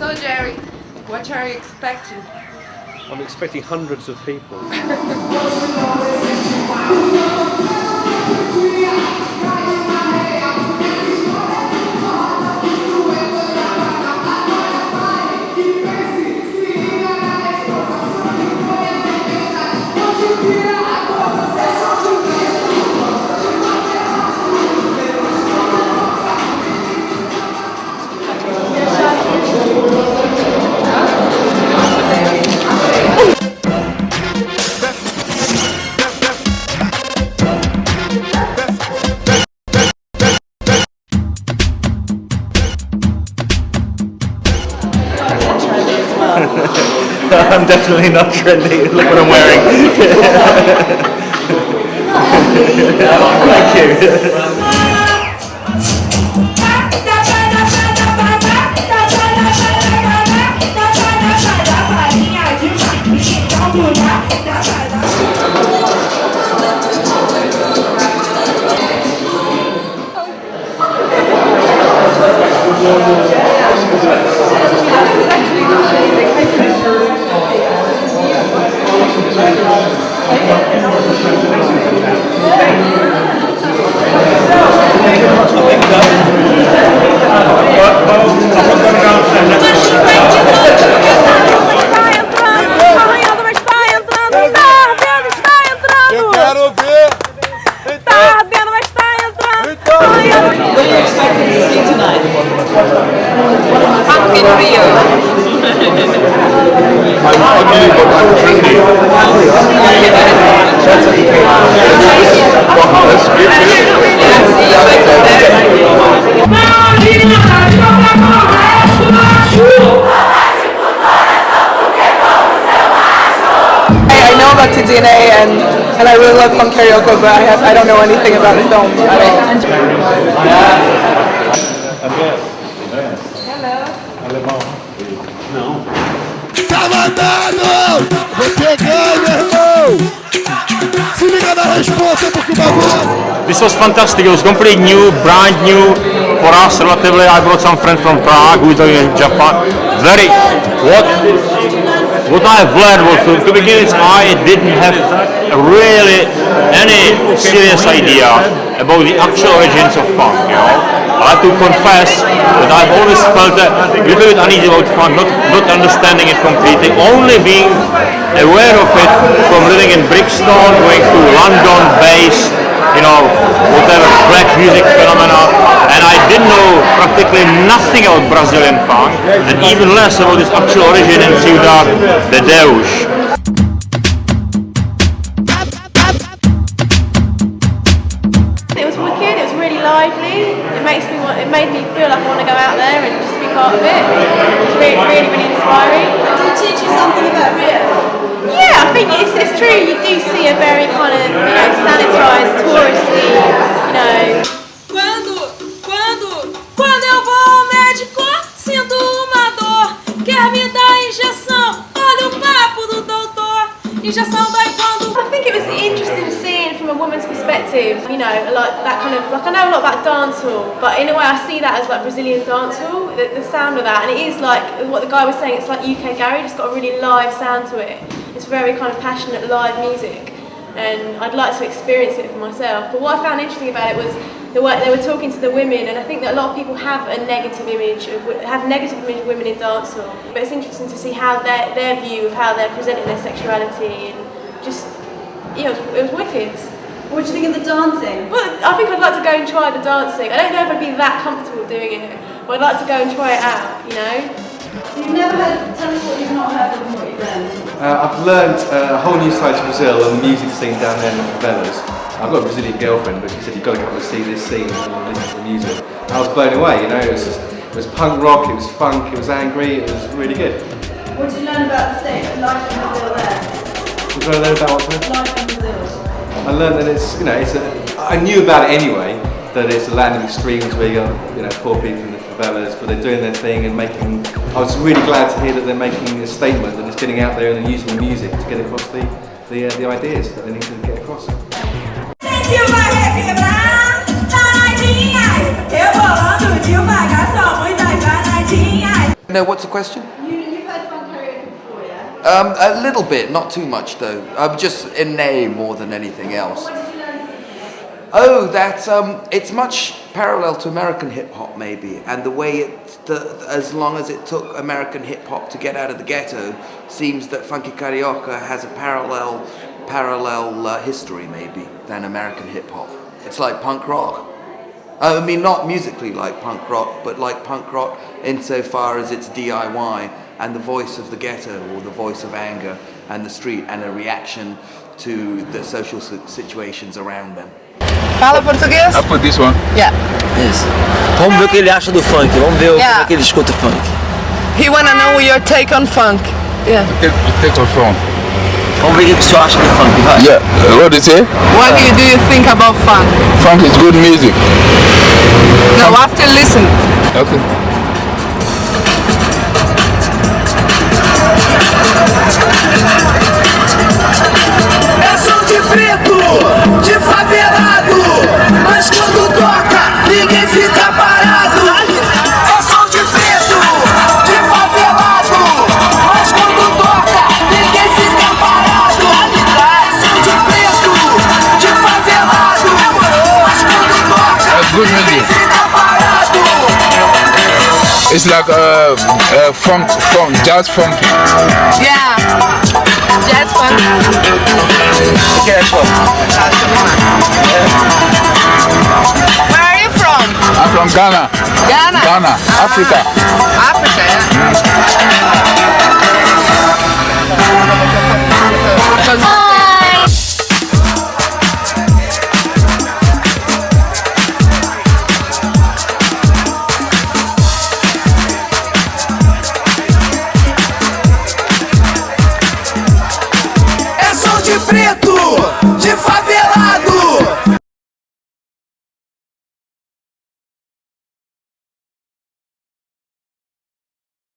So Jerry, what are you expecting? I'm expecting hundreds of people. I'm definitely not trendy. Look what I'm wearing. Thank you. I know about Tetine and I really love punk karaoke, but I don't know anything about the film at all. Tá mandado! Vou pegar, meu irmão! Se liga na resposta porque o bagulho. This was fantastic. It was completely new, brand new for us relatively. I brought some friends from Prague who are in Japan. Very what I have learned was to begin with, I didn't have really any serious idea about the actual origins of funk, you know. I have to confess that I've always felt a little bit uneasy about funk, not understanding it completely, only being aware of it from living in Brixton, going to London based, you know, whatever black music phenomena, and I didn't know practically nothing about Brazilian funk, and even less about its actual origin in Ciudad de Deus. It was wicked, it was really lively, it made me feel like I want to go out there and just be part of it. It was really, really, really inspiring. Did it teach you something about Rio? Yeah, I think it's true, you do see a very kind of, you know, sanitised, touristy, you know. Quando eu vou ao médico, sinto uma dor. Quer me dar injeção? Olha o papo do doutor. Injeção dói quando... I think it was interesting seeing from a woman's perspective, you know, like that kind of, like I know a lot about dancehall, but in a way I see that as like Brazilian dancehall, the sound of that, and it is like, what the guy was saying, it's like UK garage, it's got a really live sound to it. It's very kind of passionate live music, and I'd like to experience it for myself. But what I found interesting about it was the way they were talking to the women, and I think that a lot of people have a negative image of women in dancehall. But it's interesting to see how their view of how they're presenting their sexuality, and just, you know, it was wicked. What do you think of the dancing? Well, I think I'd like to go and try the dancing. I don't know if I'd be that comfortable doing it, but I'd like to go and try it out, you know? You've never heard, tell us what you've not heard and what you've learned. I've learned a whole new side to Brazil and the music scene down there in the favelas. I've got a Brazilian girlfriend, but she said, you've got to come and see this scene and listen to the music. I was blown away, you know, it was punk rock, it was funk, it was angry, it was really good. What did you learn about the state, life in Brazil there? What did I learn about what? Life in Brazil. I learned that it's, you know, I knew about it anyway, that it's a land of extremes where you got, you know, poor people in the favelas, but they're doing their thing and making, I was really glad to hear that they're making a statement and it's getting out there and using the music to get across the ideas that they need to get across. No, what's the question? You've heard funk karaoke before, yeah? A little bit, not too much though. Just in name more than anything else. What did you learn? Oh, that's it's much parallel to American hip hop maybe, and the way as long as it took American hip hop to get out of the ghetto, seems that funky carioca has a parallel history maybe than American hip hop. It's like punk rock. I mean, not musically like punk rock, but like punk rock insofar as it's DIY and the voice of the ghetto or the voice of anger and the street and a reaction to the social situations around them. Fala português? I put this one. Yeah. Yes. Vamos ver o que ele acha do funk. Vamos ver como é que ele escuta o funk. He wanna know your take on funk. Yeah. Take on phone. Vamos ver o que o senhor acha do funk. Vai. Yeah. What do you say? What do you think about funk? Funk is good music. No, after listen. Okay. É som de preto, de favelado, mas quando toca, ninguém fica parado. É som de preto, de favelado, mas quando toca, ninguém fica parado. É som de preto, de favelado, mas quando toca, ninguém fica parado. It's like funk, jazz funk. Yeah. Jazz funk. Where are you from? I'm from Ghana. Ghana? Ghana, Africa. Africa, yeah. É som de preto, de favelado.